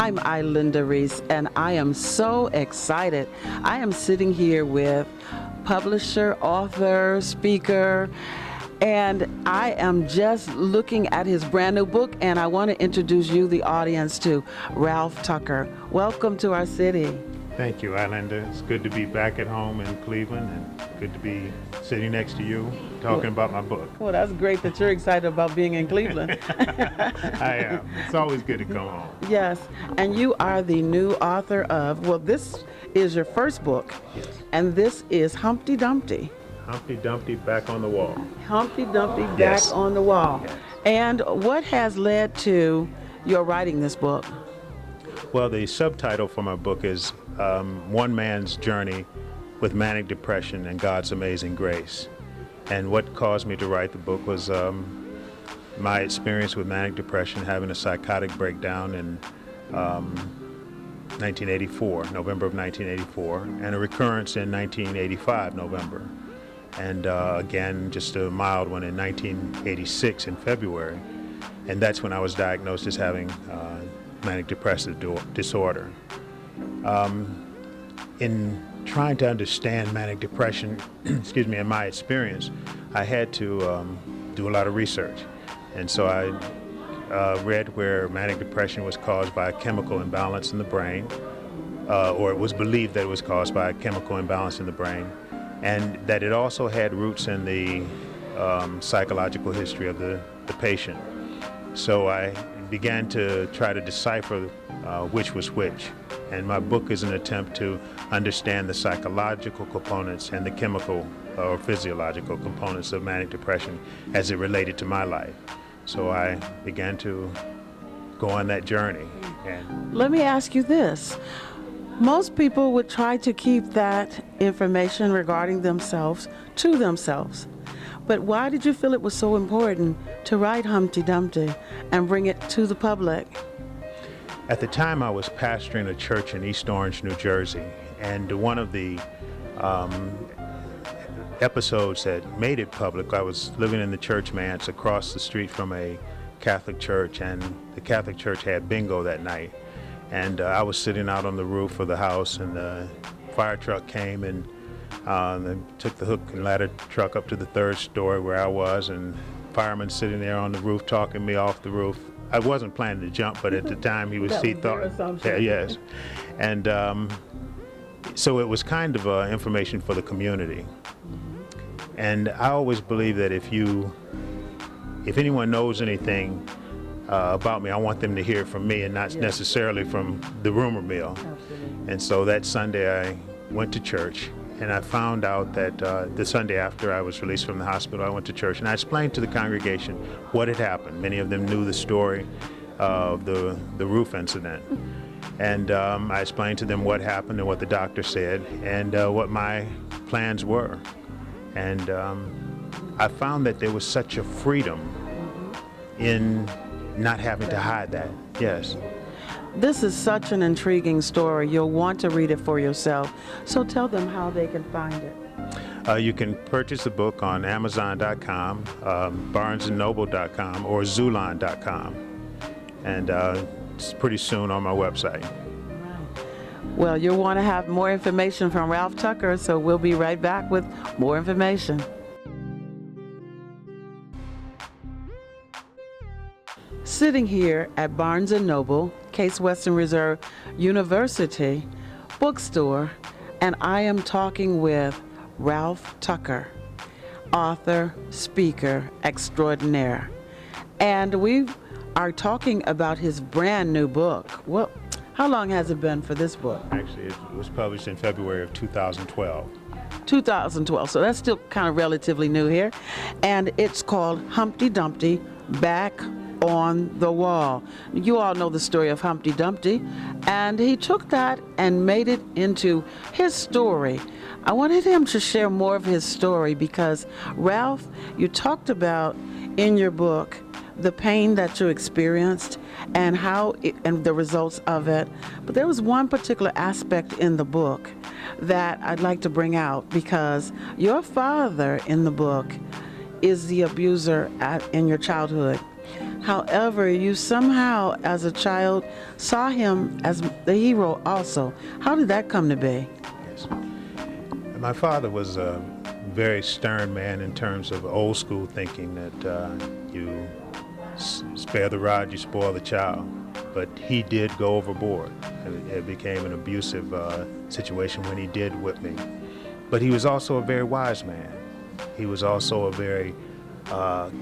I'm Ilinda Reese, and I am so excited. I am sitting here with publisher, author, speaker, and I am just looking at his brand new book, and I want to introduce you, the audience, to Ralph Tucker. Welcome to our city. Thank you, Ilinda. It's good to be back at home in Cleveland, and good to be sitting next to you talking about my book. Well, that's great that you're excited about being in Cleveland. I am. It's always good to come home. Yes, and you are the new author of, well, this is your first book, Yes. and this is Humpty Dumpty. Humpty Dumpty back on the wall. Humpty Dumpty back Yes. on the wall. Yes. And what has led to your writing this book? Well, the subtitle for my book is One Man's Journey with Manic Depression and God's Amazing Grace. And what caused me to write the book was my experience with manic depression, having a psychotic breakdown in 1984, November of 1984, and a recurrence in 1985, November. And again, just a mild one in 1986 in February. And that's when I was diagnosed as having manic depressive disorder. In trying to understand manic depression, excuse me, in my experience, I had to do a lot of research. And so I read where manic depression was caused by a chemical imbalance in the brain, or it was believed that it was caused by a chemical imbalance in the brain, and that it also had roots in the psychological history of the patient. So I began to try to decipher which was which. And my book is an attempt to understand the psychological components and the chemical or physiological components of manic depression as it related to my life. So I began to go on that journey. And Let me ask you this. Most people would try to keep that information regarding themselves to themselves. But why did you feel it was so important to write Humpty Dumpty and bring it to the public? At the time, I was pastoring a church in East Orange, New Jersey, and one of the episodes that made it public, I was living in the church manse across the street from a Catholic church, and the Catholic church had bingo that night. And I was sitting out on the roof of the house, and the fire truck came and they took the hook and ladder truck up to the third story where I was, and fireman sitting there on the roof talking me off the roof. I wasn't planning to jump, but at the time he thought, yeah, yes. And so it was kind of information for the community. And I always believe that if anyone knows anything about me, I want them to hear it from me and not necessarily from the rumor mill. Absolutely. And so that Sunday I went to church, and I found out that the Sunday after I was released from the hospital, I went to church and I explained to the congregation what had happened. Many of them knew the story of the roof incident. And I explained to them what happened and what the doctor said and what my plans were. And I found that there was such a freedom in not having to hide that. Yes. This is such an intriguing story. You'll want to read it for yourself. So tell them how they can find it. You can purchase the book on Amazon.com, BarnesandNoble.com, or Zulon.com. And it's pretty soon on my website. Well, you'll want to have more information from Ralph Tucker, so we'll be right back with more information. Sitting here at Barnes & Noble, Case Western Reserve University bookstore, and I am talking with Ralph Tucker, author, speaker extraordinaire. And we are talking about his brand new book. Well, how long has it been for this book? Actually, it was published in February of 2012. 2012, so that's still kind of relatively new here. And it's called Humpty Dumpty Back on the Wall. You all know the story of Humpty Dumpty, and he took that and made it into his story. I wanted him to share more of his story because, Ralph, you talked about in your book the pain that you experienced and and the results of it. But there was one particular aspect in the book that I'd like to bring out, because your father in the book is the abuser in your childhood. However, you somehow, as a child, saw him as the hero also. How did that come to be? Yes. My father was a very stern man in terms of old school thinking that you spare the rod, you spoil the child. But he did go overboard. It became an abusive situation when he did whip me. But he was also a very wise man. He was also a very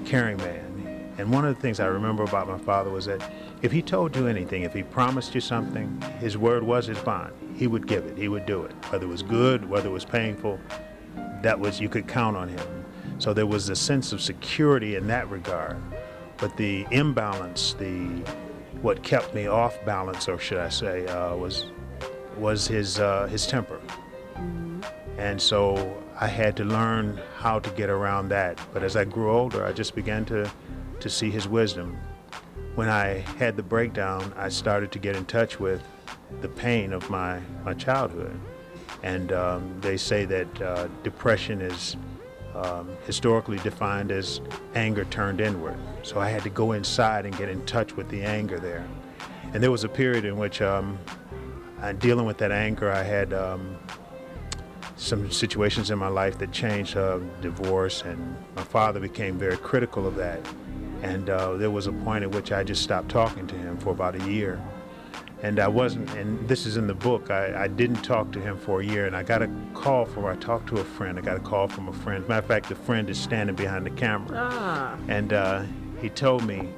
caring man. And one of the things I remember about my father was that if he told you anything, if he promised you something, his word was his bond. He would give it. He would do it. Whether it was good, whether it was painful, you could count on him. So there was a sense of security in that regard. But the imbalance, what kept me off balance, or should I say, was his temper. And so I had to learn how to get around that. But as I grew older, I just began to see his wisdom. When I had the breakdown, I started to get in touch with the pain of my childhood. And they say that depression is historically defined as anger turned inward. So I had to go inside and get in touch with the anger there. And there was a period in which dealing with that anger, I had some situations in my life that changed, divorce, and my father became very critical of that. And there was a point at which I just stopped talking to him for about a year. And and this is in the book, I didn't talk to him for a year, and I got a call I talked to a friend, I got a call from a friend. Matter of fact, the friend is standing behind the camera. And he told me,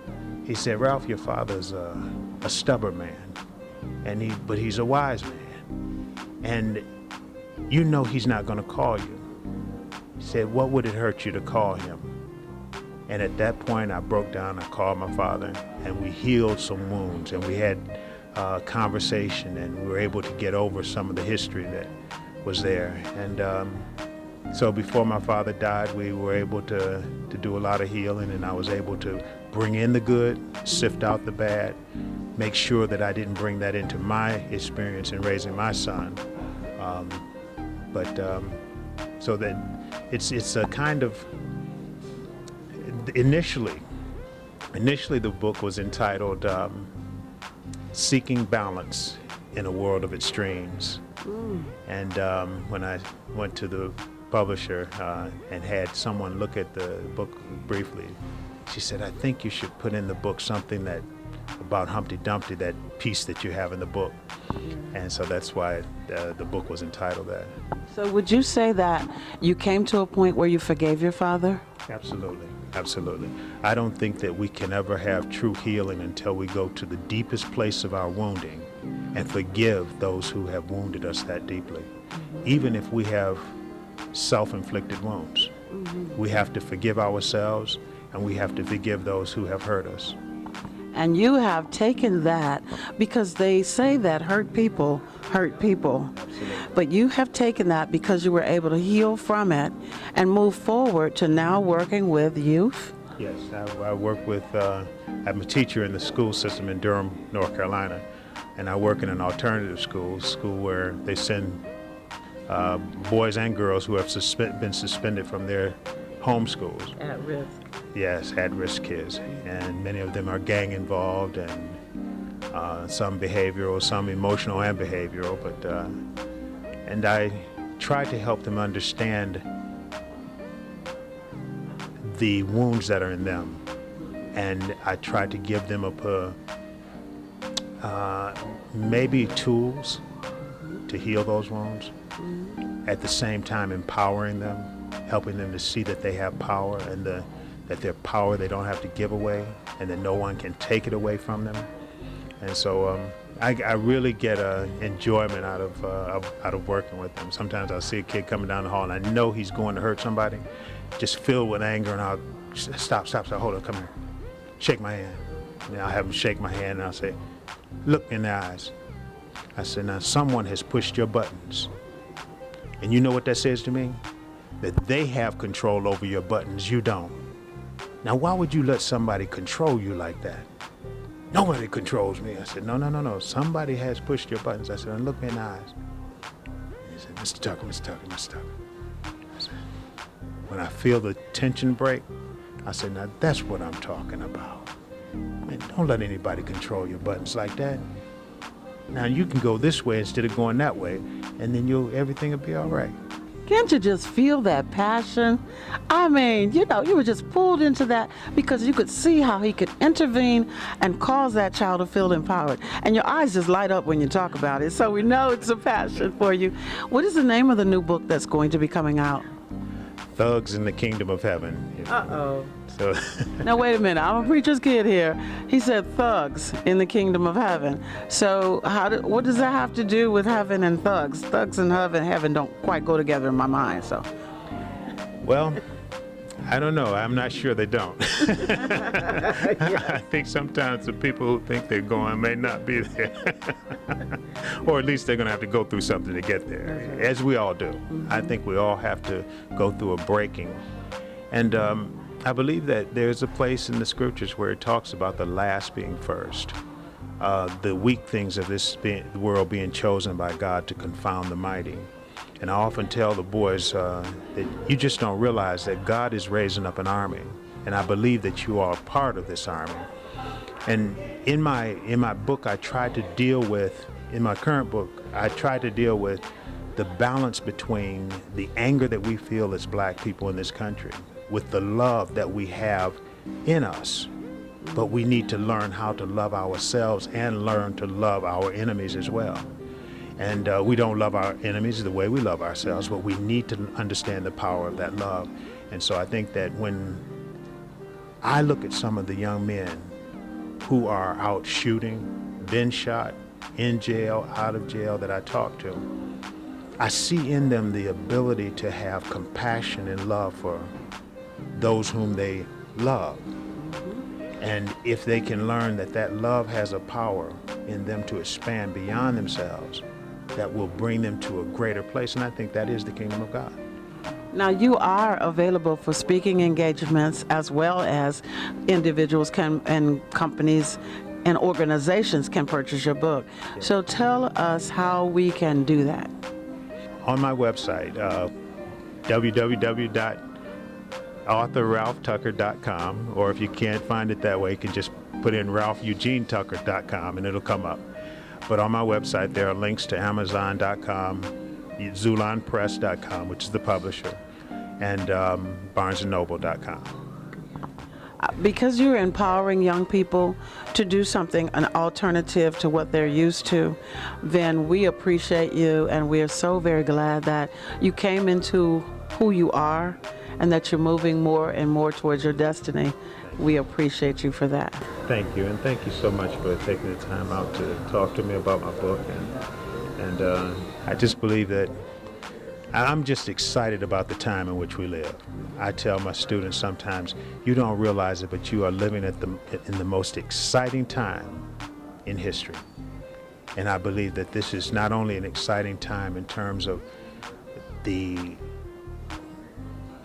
he said, "Ralph, your father's a stubborn man, but he's a wise man. And you know he's not gonna call you." He said, "What would it hurt you to call him?" And at that point, I broke down, I called my father, and we healed some wounds, and we had conversation, and we were able to get over some of the history that was there. And so before my father died, we were able to do a lot of healing, and I was able to bring in the good, sift out the bad, make sure that I didn't bring that into my experience in raising my son. So that it's a kind of, initially the book was entitled Seeking Balance in a World of Extremes. And when I went to the publisher and had someone look at the book briefly, she said, "I think you should put in the book something about Humpty Dumpty, that piece that you have in the book." And so that's why the book was entitled that. So would you say that you came to a point where you forgave your father? Absolutely. Absolutely. I don't think that we can ever have true healing until we go to the deepest place of our wounding and forgive those who have wounded us that deeply. Even if we have self-inflicted wounds, we have to forgive ourselves, and we have to forgive those who have hurt us. And you have taken that, because they say that hurt people hurt people. Absolutely. But you have taken that because you were able to heal from it and move forward to now working with youth? Yes, I work with, I'm a teacher in the school system in Durham, North Carolina, and I work in an alternative school where they send boys and girls who have been suspended from their home schools. At risk. Yes, at-risk kids, and many of them are gang involved, and some behavioral, some emotional and behavioral. And I try to help them understand the wounds that are in them, and I try to give them maybe tools to heal those wounds. At the same time, empowering them, helping them to see that they have power, and that their power they don't have to give away, and that no one can take it away from them. And so I really get enjoyment out of working with them. Sometimes I'll see a kid coming down the hall, and I know he's going to hurt somebody, just filled with anger, and I'll stop, hold on, come here, shake my hand. And I'll have him shake my hand, and I'll say, "Look in the eyes." I said, "Now someone has pushed your buttons, and you know what that says to me? That they have control over your buttons, you don't. Now why would you let somebody control you like that?" "Nobody controls me." I said, No. Somebody has pushed your buttons. I said, "Now look me in the eyes." He said, Mr. Tucker. I said, when I feel the tension break, I said, "Now that's what I'm talking about." Man, don't let anybody control your buttons like that. Now you can go this way instead of going that way, and then everything will be all right. Can't you just feel that passion? I mean, you were just pulled into that because you could see how he could intervene and cause that child to feel empowered. And your eyes just light up when you talk about it. So we know it's a passion for you. What is the name of the new book that's going to be coming out? Thugs in the Kingdom of Heaven. Uh-oh. So Now, wait a minute. I'm a preacher's kid here. He said thugs in the kingdom of heaven. So what does that have to do with heaven and thugs? Thugs and heaven don't quite go together in my mind. So, well, I don't know. I'm not sure they don't. I think sometimes the people who think they're going may not be there. Or at least they're going to have to go through something to get there, as we all do. I think we all have to go through a breaking. And I believe that there's a place in the scriptures where it talks about the last being first. The weak things of this world being chosen by God to confound the mighty. And I often tell the boys that you just don't realize that God is raising up an army. And I believe that you are a part of this army. And in my book, I tried to deal with, in my current book, I tried to deal with the balance between the anger that we feel as black people in this country with the love that we have in us. But we need to learn how to love ourselves and learn to love our enemies as well. And we don't love our enemies the way we love ourselves, but we need to understand the power of that love. And so I think that when I look at some of the young men who are out shooting, been shot, in jail, out of jail that I talk to, I see in them the ability to have compassion and love for those whom they love. And if they can learn that that love has a power in them to expand beyond themselves, that will bring them to a greater place. And I think that is the kingdom of God. now you are available for speaking engagements as well as individuals and companies and organizations can purchase your book. Yes. So tell us how we can do that. On my website, www.authorralphtucker.com, or if you can't find it that way, you can just put in ralpheugenetucker.com and it'll come up. But on my website, there are links to Amazon.com, ZulonPress.com, which is the publisher, and BarnesandNoble.com. Because you're empowering young people to do something, an alternative to what they're used to, then we appreciate you, and we are so very glad that you came into who you are and that you're moving more and more towards your destiny. We appreciate you for that. Thank you, and thank you so much for taking the time out to talk to me about my book. And I just believe that I'm just excited about the time in which we live. I tell my students sometimes, you don't realize it, but you are living in the most exciting time in history. And I believe that this is not only an exciting time in terms of the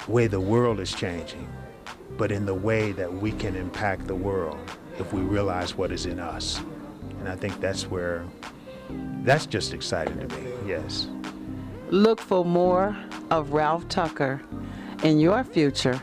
way the world is changing, but in the way that we can impact the world if we realize what is in us. And I think that's just exciting to me, yes. Look for more of Ralph Tucker in your future